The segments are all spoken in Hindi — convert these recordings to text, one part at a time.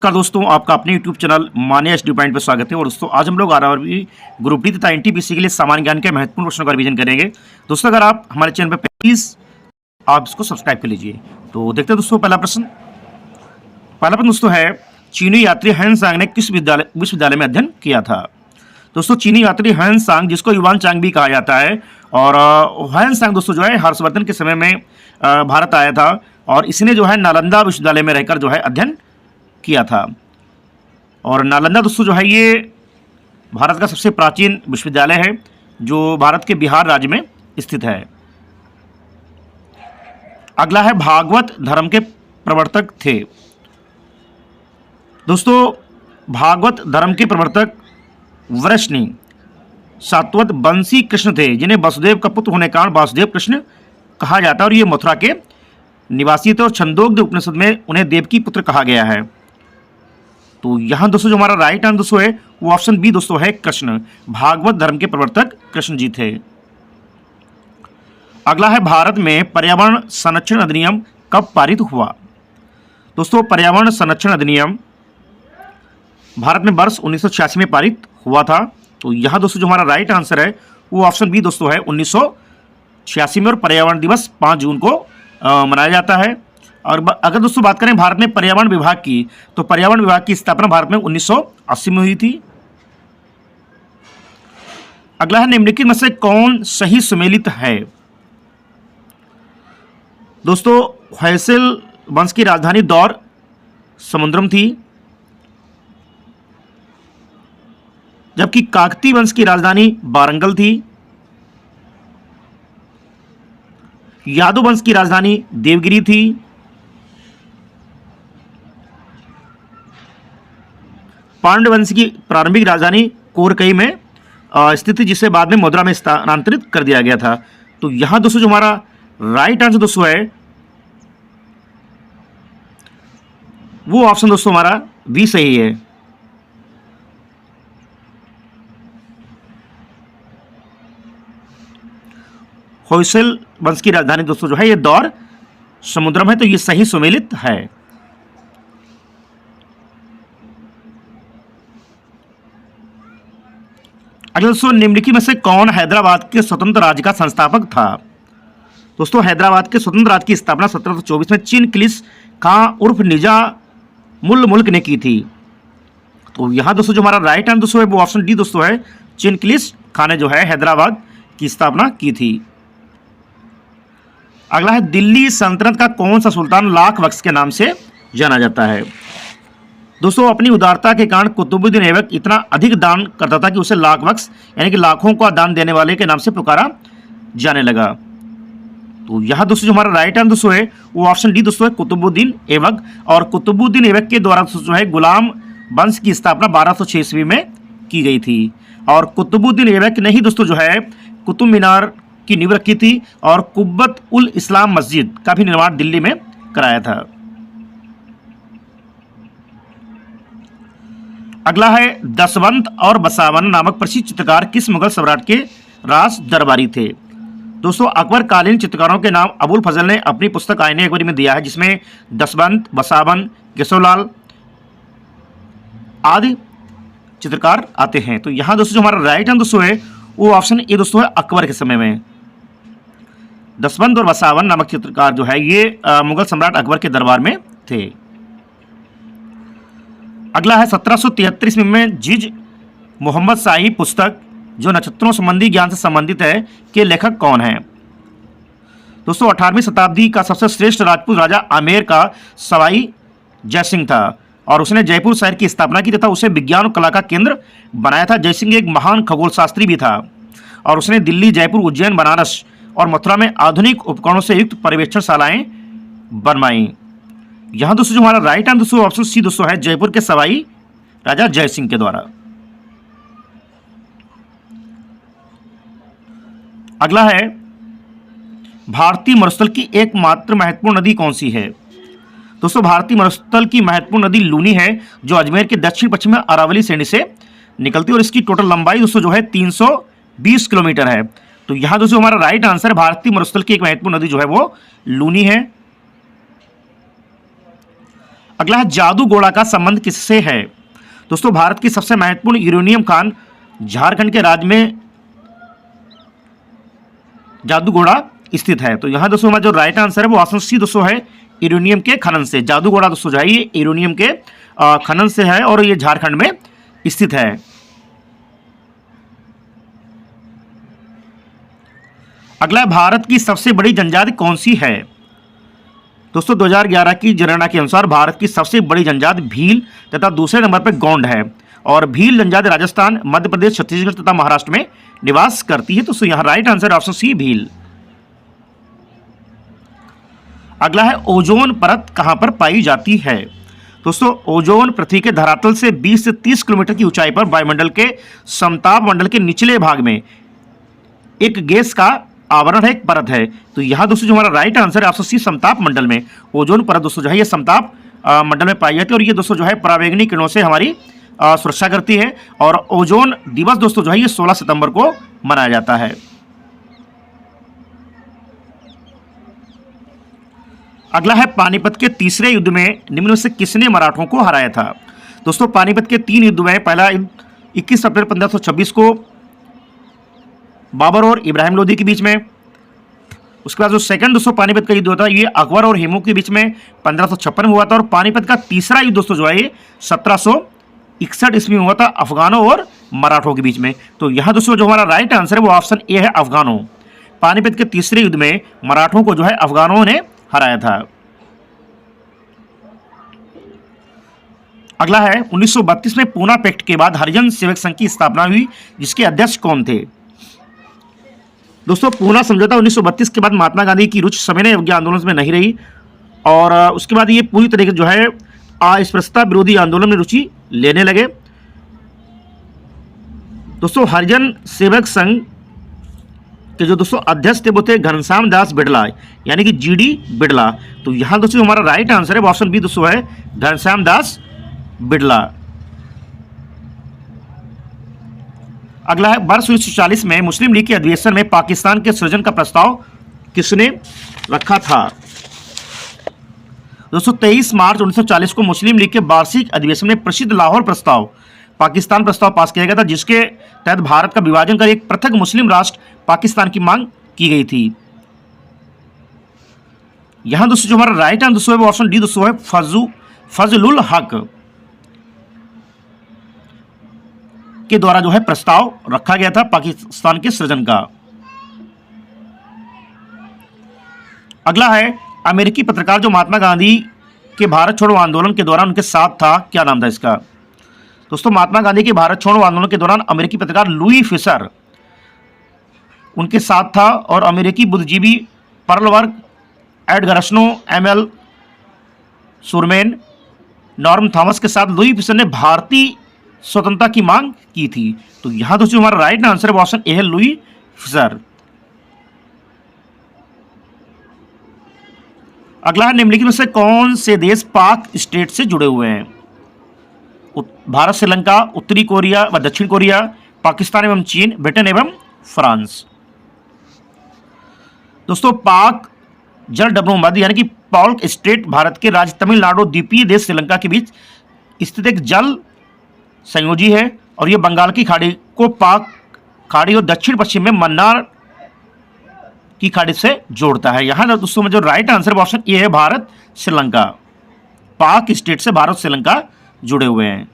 नमस्कार दोस्तों, आपका अपने YouTube चैनल माने एच डी पॉइंट पर स्वागत है। और दोस्तों आज हम लोग आरआरबी ग्रुप डी तथा एनटीपीसी के लिए सामान्य ज्ञान के महत्वपूर्ण प्रश्नों का रिवीजन करेंगे। दोस्तों अगर आप हमारे चैनल पर प्लीज आप इसको सब्सक्राइब कर लीजिए। तो देखते हैं दोस्तों पहला प्रश्न दोस्तों है, चीनी यात्री ह्वेन सांग ने किस विश्वविद्यालय में अध्ययन किया था। दोस्तों चीनी यात्री ह्वेन सांग, जिसको युवान चांग भी कहा जाता है, और ह्वेन सांग दोस्तों जो है हर्षवर्धन के समय में भारत आया था और इसने जो है नालंदा विश्वविद्यालय में रहकर जो है अध्ययन किया था। और नालंदा दोस्तों जो है ये भारत का सबसे प्राचीन विश्वविद्यालय है जो भारत के बिहार राज्य में स्थित है। अगला है, भागवत धर्म के प्रवर्तक थे। दोस्तों भागवत धर्म के प्रवर्तक वृष्णि सात्वत बंसी कृष्ण थे, जिन्हें वसुदेव का पुत्र होने के कारण वासुदेव कृष्ण कहा जाता है। और ये मथुरा के निवासी थे और छंदोग्ध उपनिषद में उन्हें देवकी पुत्र कहा गया है। तो यहाँ दोस्तों जो हमारा राइट आंसर दोस्तों है वो ऑप्शन बी दोस्तों है कृष्ण। भागवत धर्म के प्रवर्तक कृष्ण जी थे। अगला है, भारत में पर्यावरण संरक्षण अधिनियम कब पारित हुआ। दोस्तों पर्यावरण संरक्षण अधिनियम भारत में वर्ष 1986 में पारित हुआ था। तो यहाँ दोस्तों जो हमारा राइट आंसर है वो ऑप्शन बी दोस्तों है 1986 में। और पर्यावरण दिवस 5 जून को मनाया जाता है। और अगर दोस्तों बात करें भारत में पर्यावरण विभाग की, तो पर्यावरण विभाग की स्थापना भारत में 1980 में हुई थी। अगला है, निम्नलिखित में से कौन सही सुमेलित है। दोस्तों होयसल वंश की राजधानी दौर समुद्रम थी, जबकि काकती वंश की राजधानी वारंगल थी। यादव वंश की राजधानी देवगिरी थी। पांड्य वंश की प्रारंभिक राजधानी कोरकई में स्थित थी, जिसे बाद में मथुरा में स्थानांतरित कर दिया गया था। तो यहां दोस्तों जो हमारा राइट आंसर दोस्तों है वो ऑप्शन दोस्तों हमारा बी सही है। होयसल वंश की राजधानी दोस्तों जो है ये दौर समुद्रम है, तो ये सही सुमेलित है। अगला दोस्तों, निम्नलिखित में से कौन हैदराबाद के स्वतंत्र राज्य का संस्थापक था। दोस्तों हैदराबाद के स्वतंत्र राज्य की स्थापना 1724 में चिनक्लिस खां उर्फ निजामुल मुल्क ने की थी। तो यहां दोस्तों जो हमारा राइट आंसर दोस्तों है वो ऑप्शन डी दोस्तों है, चिनक्लिस खां ने जो है हैदराबाद की स्थापना की थी। अगला है, दिल्ली सल्तनत का कौन सा सुल्तान लाख बख्श के नाम से जाना जाता है। दोस्तों अपनी उदारता के कारण कुतुबुद्दीन ऐबक इतना अधिक दान करता था कि उसे लाख बख्श यानी कि लाखों का दान देने वाले के नाम से पुकारा जाने लगा। तो यहाँ दोस्तों जो हमारा राइट आंसर दोस्तों है वो ऑप्शन डी दोस्तों है, कुतुबुद्दीन ऐबक। और कुतुबुद्दीन ऐबक के द्वारा जो है गुलाम वंश की स्थापना 1206 ईस्वी में की गई थी। और कुतुबुद्दीन ऐबक ने ही दोस्तों जो है कुतुब मीनार की नींव रखी थी और कुब्बत उल इस्लाम मस्जिद का भी निर्माण दिल्ली में कराया था। अगला है, दसवंत और बसावन नामक प्रसिद्ध चित्रकार किस मुगल सम्राट के राज दरबारी थे। दोस्तों अकबर कालीन चित्रकारों के नाम अबुल फजल ने अपनी पुस्तक आईने अकबरी में दिया है, जिसमें दसवंत, बसावन, केशवलाल आदि चित्रकार आते हैं। तो यहां दोस्तों जो हमारा राइट आंसर दोस्तों है वो ऑप्शन ए दोस्तों है, अकबर के समय में दसवंत और बसावन नामक चित्रकार जो है ये मुगल सम्राट अकबर के दरबार में थे। अगला है, 1773 ईस्वी में जिज मोहम्मद शाही पुस्तक जो नक्षत्रों संबंधी ज्ञान से संबंधित है के लेखक कौन है। दोस्तों 18वीं शताब्दी का सबसे श्रेष्ठ राजपूत राजा आमेर का सवाई जयसिंह था और उसने जयपुर शहर की स्थापना की तथा उसे विज्ञान और कला का केंद्र बनाया था। जयसिंह एक महान खगोल शास्त्री भी था और उसने दिल्ली, जयपुर, उज्जैन, बनारस और मथुरा में आधुनिक उपकरणों से युक्त पर्यवेक्षणशालाएं बनवाई। यहां दोस्तों जो हमारा राइट आंसर दोस्तों ऑप्शन सी दोस्तों है, जयपुर के सवाई राजा जयसिंह के द्वारा। अगला है, भारतीय मरुस्थल की एकमात्र महत्वपूर्ण नदी कौन सी है। दोस्तों भारतीय मरुस्थल की महत्वपूर्ण नदी लूनी है, जो अजमेर के दक्षिण पश्चिम में अरावली श्रेणी से निकलती है और इसकी टोटल लंबाई दोस्तों जो है 320 किलोमीटर है। तो यहां दोस्तों हमारा राइट आंसर, भारतीय मरुस्थल की एक महत्वपूर्ण नदी जो है वो लूनी है। अगला है जादूगोड़ा का संबंध किससे है? दोस्तों भारत की सबसे महत्वपूर्ण यूरेनियम खान झारखंड के राज्य में जादूगोड़ा स्थित है। तो यहाँ दोस्तों हमारा जो राइट आंसर है वो ऑप्शन सी दोस्तों है, यूरेनियम के खनन से। जादूगोड़ा दोस्तों जो है ये यूरेनियम के खनन से है और ये झारखंड में स्थित है। अगला है भारत की सबसे बड़ी जनजाति कौन सी है? दोस्तों 2011 की जनगणना के अनुसार भारत की सबसे बड़ी जनजाति भील तथा दूसरे नंबर पर गोंड है। और भील जनजाति राजस्थान, मध्य प्रदेश, छत्तीसगढ़ तथा महाराष्ट्र में निवास करती है। तो यहाँ right answer option C Bhil. अगला है ओजोन परत कहां पर पाई जाती है? दोस्तों ओजोन पृथ्वी के धरातल से 20 से 30 किलोमीटर की ऊंचाई पर वायुमंडल के समताप मंडल के निचले भाग में एक गैस का आवरण है, एक परत है। तो यहाँ दोस्तों जो हमारा राइट आंसर है ऑप्शन सी समताप मंडल में। ओजोन परत दोस्तों जो है ये समताप मंडल में पाई जाती है और ये दोस्तों जो है परावैंगनी किरणों से हमारी सुरक्षा करती है। और ओजोन दिवस दोस्तों जो है ये 16 सितंबर को मनाया जाता है। अगला है पानीपत के तीसरे युद्ध में निम्न में से किसने मराठों को हराया था? दोस्तों पानीपत के 3 युद्ध में पहला 21 अप्रैल 1526 को बाबर और इब्राहिम लोदी के बीच में। उसके बाद जो सेकंड दोस्तों पानीपत का युद्ध होता है ये अकबर और हेमू के बीच में 1556 में हुआ था। और पानीपत का तीसरा युद्ध दोस्तों जो है ये 1761 ईस्वी में हुआ था अफगानों और मराठों के बीच में। तो यहाँ दोस्तों जो हमारा राइट आंसर है वो ऑप्शन ए है अफगानों। पानीपत के तीसरे युद्ध में मराठों को जो है अफगानों ने हराया था। अगला है 1932 में पूना पैक्ट के बाद हरिजन सेवक संघ की स्थापना हुई, जिसके अध्यक्ष कौन थे? दोस्तों पूना समझौता 1932 के बाद महात्मा गांधी की रुचि सविनय अवज्ञा आंदोलन में नहीं रही और उसके बाद ये पूरी तरीके जो है अस्पृश्यता विरोधी आंदोलन में रुचि लेने लगे। दोस्तों हरिजन सेवक संघ के जो दोस्तों अध्यक्ष थे वो थे घनश्याम दास बिड़ला, यानी कि जीडी बिड़ला। तो यहाँ दोस्तों हमारा राइट आंसर है ऑप्शन बी दोस्तों है घनश्याम दास बिड़ला। अगला है वर्ष 1940 में मुस्लिम लीग के अधिवेशन में पाकिस्तान के सृजन का प्रस्ताव किसने रखा था? दोस्तों 23 मार्च 1940 को मुस्लिम लीग के वार्षिक अधिवेशन में प्रसिद्ध लाहौर प्रस्ताव पाकिस्तान प्रस्ताव पास किया गया था, जिसके तहत भारत का विभाजन कर एक पृथक मुस्लिम राष्ट्र पाकिस्तान की मांग की गई थी। यहां दोस्तों जो हमारा राइट आंसर दोस्तों है वो ऑप्शन डी दोस्तों है फजलुल हक के द्वारा जो है प्रस्ताव रखा गया था पाकिस्तान के सृजन का। अगला है अमेरिकी पत्रकार जो महात्मा गांधी के भारत छोड़ो आंदोलन के दौरान उनके साथ था, क्या नाम था इसका? दोस्तों महात्मा गांधी के भारत छोड़ो आंदोलन के दौरान अमेरिकी पत्रकार लुई फिशर उनके साथ था और अमेरिकी बुद्धिजीवी पर्लवर्ग, एडगरस्नो, एमएल सुरमैन, नॉर्म थॉमस के साथ लुई फिशर ने भारतीय स्वतंत्रता की मांग की थी। तो यहां दोस्तों हमारा राइट आंसर है ऑप्शन ए है लुई फिशर। अगला है निम्नलिखित में से कौन से देश पाक स्टेट से जुड़े हुए हैं? भारत, श्रीलंका, उत्तरी कोरिया व दक्षिण कोरिया, पाकिस्तान एवं चीन, ब्रिटेन एवं फ्रांस। दोस्तों पाक जल डब्बों यानी कि पाक स्टेट भारत के राज्य तमिलनाडु द्वीपीय देश श्रीलंका के बीच स्थित एक जल संयोजी है और यह बंगाल की खाड़ी को पाक खाड़ी और दक्षिण पश्चिम में मन्नार की खाड़ी से जोड़ता है। यहां दोस्तों में जो राइट आंसर ऑप्शन ए है भारत श्रीलंका। पाक स्टेट से भारत श्रीलंका जुड़े हुए हैं।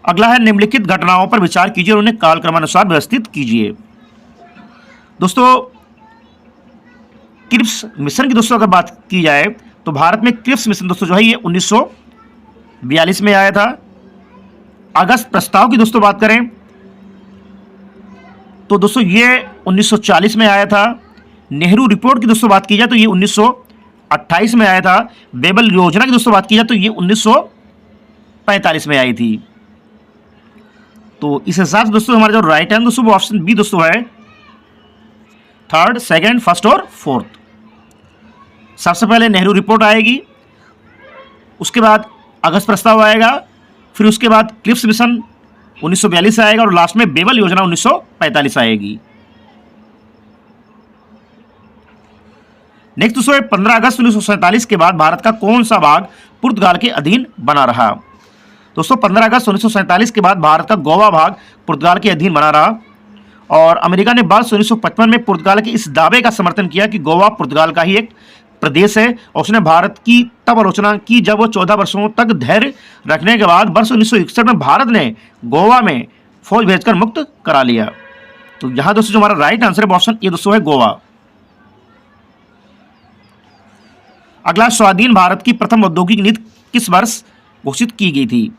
अगला है निम्नलिखित घटनाओं पर विचार कीजिए और उन्हें कालक्रमानुसार व्यवस्थित कीजिए। दोस्तों क्रिप्स मिशन की दोस्तों अगर बात की जाए तो भारत में क्रिप्स मिशन दोस्तों जो है ये 1942 में आया था। अगस्त प्रस्ताव की दोस्तों बात करें तो दोस्तों ये 1940 में आया था। नेहरू रिपोर्ट की दोस्तों बात की जाए तो ये 1928 में आया था। बेबल योजना की दोस्तों बात की जाए तो ये 1945 में आई थी। तो इस हिसाब से दोस्तों हमारा जो राइट है दोस्तों वो ऑप्शन बी दोस्तों है थर्ड, सेकंड, फर्स्ट और फोर्थ। सबसे पहले नेहरू रिपोर्ट आएगी, उसके बाद अगस्त प्रस्ताव आएगा, फिर उसके बाद क्रिप्स मिशन 1942 आएगा और लास्ट में बेबल योजना 1945 आएगी। नेक्स्ट दोस्तों 15 अगस्त 1947 के बाद भारत का कौन सा भाग पुर्तगाल के अधीन बना रहा? दोस्तों 15 अगस्त 1947 के बाद भारत का गोवा भाग पुर्तगाल के अधीन बना रहा और अमेरिका ने वर्ष 1955 में पुर्तगाल के इस दावे का समर्थन किया कि गोवा पुर्तगाल का ही एक प्रदेश है और उसने भारत की तब आलोचना की जब वो 14 वर्षों तक धैर्य रखने के बाद वर्ष 1961 में भारत ने गोवा में फौज भेजकर मुक्त करा लिया। तो यहां दोस्तों जो हमारा राइट आंसर है ऑप्शन ए दोस्तों है गोवा। अगला, स्वाधीन भारत की प्रथम औद्योगिक नीति किस वर्ष घोषित की गई थी?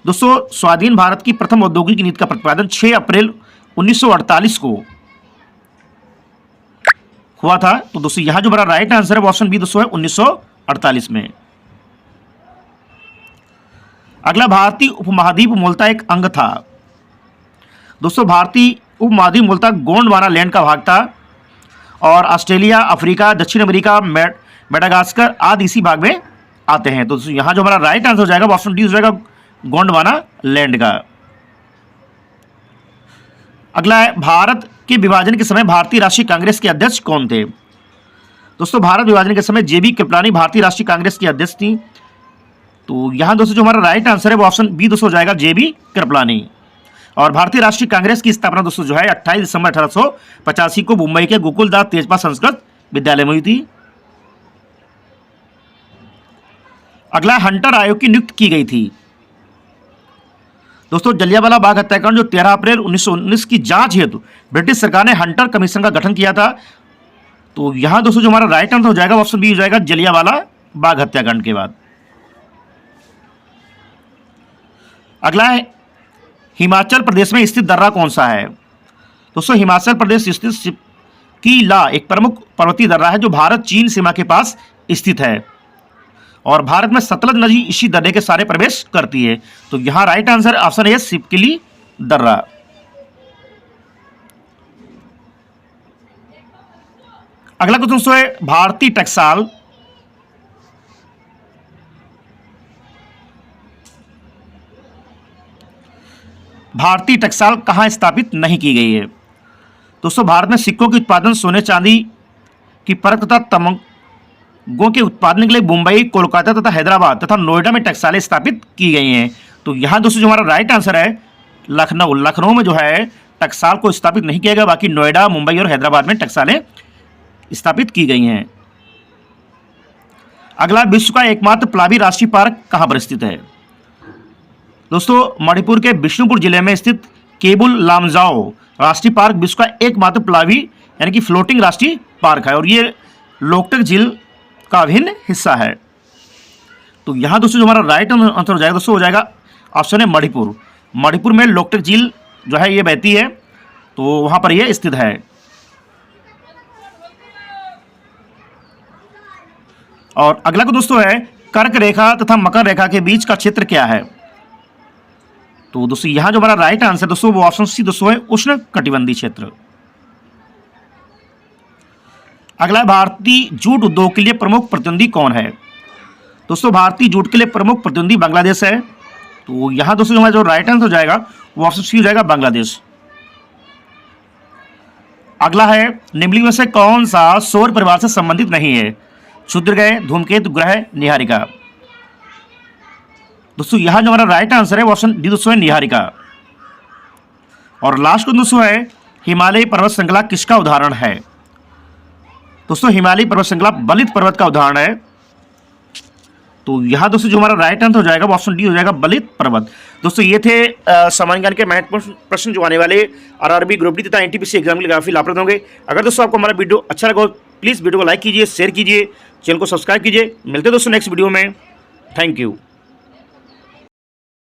दोस्तों स्वाधीन भारत की प्रथम औद्योगिक नीति का प्रतिपादन 6 अप्रैल 1948 को हुआ था। तो दोस्तों यहां जो हमारा राइट आंसर है ऑप्शन बी दोस्तों है 1948 में। अगला, भारतीय उपमहाद्वीप मूलतः एक अंग था। दोस्तों भारतीय उपमहाद्वीप मूलतः गोंडवाना लैंड का भाग था और ऑस्ट्रेलिया, अफ्रीका, दक्षिण अमेरिका, मेडागास्कर आदि इसी भाग में आते हैं। तो यहां जो हमारा राइट आंसर हो जाएगा ऑप्शन डी हो जाएगा गोंडवाना लैंड का। अगला है, भारत के विभाजन के समय भारतीय राष्ट्रीय कांग्रेस के अध्यक्ष कौन थे? दोस्तों भारत विभाजन के समय जेबी कृपलानी भारतीय राष्ट्रीय कांग्रेस की अध्यक्ष थी। तो यहां दोस्तों जो हमारा राइट आंसर है वो ऑप्शन बी दोस्तों हो जाएगा जेबी कृपलानी। और भारतीय राष्ट्रीय कांग्रेस की स्थापना दोस्तों जो है 28 दिसंबर 1885 को मुंबई के गोकुलदास तेजपाल संस्कृत विद्यालय में हुई थी। अगला, हंटर आयोग की नियुक्ति की गई थी। दोस्तों जलियांवाला बाग हत्याकांड जो 13 अप्रैल 1919 की जांच हेतु ब्रिटिश सरकार ने हंटर कमीशन का गठन किया था। तो यहां दोस्तों जो हमारा राइट आंसर हो जाएगा ऑप्शन बी हो जाएगा जलियांवाला बाग हत्याकांड के बाद। अगला है, हिमाचल प्रदेश में स्थित दर्रा कौन सा है? दोस्तों हिमाचल प्रदेश स्थित सिपकीला एक प्रमुख पर्वतीय दर्रा है जो भारत चीन सीमा के पास स्थित है और भारत में सतलज नदी इसी दर्रे के सारे प्रवेश करती है। तो यहां राइट आंसर ऑप्शन है सिपकीली दर्रा। अगला क्वेश्चन दोस्तों है, भारतीय टकसाल कहां स्थापित नहीं की गई है? दोस्तों भारत में सिक्कों के उत्पादन, सोने चांदी की परख तथा तमंगों के उत्पादन के लिए मुंबई, कोलकाता तथा हैदराबाद तथा नोएडा में टकसालें स्थापित की गई हैं। तो यहां दोस्तों जो हमारा राइट आंसर है लखनऊ में जो है टकसाल को स्थापित नहीं किया गया, बाकी नोएडा, मुंबई और हैदराबाद में टकसालें स्थापित की गई हैं। अगला, विश्व का एकमात्र प्लावी राष्ट्रीय पार्क कहां पर स्थित है? दोस्तों मणिपुर के बिष्णुपुर जिले में स्थित केबुल लामजाओ राष्ट्रीय पार्क विश्व का एकमात्र प्लावी यानी कि फ्लोटिंग राष्ट्रीय पार्क है और ये लोकटक झील का अभिन्न हिस्सा है। तो यहां दोस्तों जो हमारा राइट आंसर हो जाएगा दोस्तों हो जाएगा ऑप्शन है मणिपुर में लोकटक झील जो है ये बहती है, तो वहां पर ये स्थित है। और अगला को दोस्तों है, कर्क रेखा तथा मकर रेखा के बीच का क्षेत्र क्या है? तो दोस्तों यहां जो हमारा राइट आंसर दोस्तों वो ऑप्शन सी दोस्तों है उष्ण कटिबंधीय क्षेत्र। अगला, भारतीय जूट उद्योग के लिए प्रमुख प्रतिद्वंदी कौन है? दोस्तों भारतीय जूट के लिए प्रमुख प्रतिद्वंदी बांग्लादेश है। तो यहां दोस्तों जो हमारा जो राइट आंसर हो जाएगा वो ऑप्शन सी हो जाएगा बांग्लादेश। अगला है, निम्नलिखित में से कौन सा सौर परिवार से संबंधित नहीं है? क्षुद्रग्रह, धूमकेतु, ग्रह, निहारिका। दोस्तों यहां जो हमारा राइट आंसर है वो ऑप्शन डी दोस्तों है निहारिका। और लास्ट को दोस्तों है, हिमालय पर्वत श्रृंखला किसका उदाहरण है? दोस्तों हिमालय पर्वत श्रृंखला बलित पर्वत का उदाहरण है। तो यहां दोस्तों जो हमारा राइट आंसर हो जाएगा वो ऑप्शन डी हो जाएगा बलित पर्वत। दोस्तों ये थे सामान्य ज्ञान के महत्वपूर्ण प्रश्न जो आने वाले आरआरबी ग्रुप डी तथा एनटीपीसी एग्जाम के लिए काफी लाभप्रद होंगे। अगर दोस्तों आपको हमारा वीडियो अच्छा लगा प्लीज वीडियो को लाइक कीजिए, शेयर कीजिए, चैनल को सब्सक्राइब कीजिए। मिलते हैं दोस्तों नेक्स्ट वीडियो में। Thank you.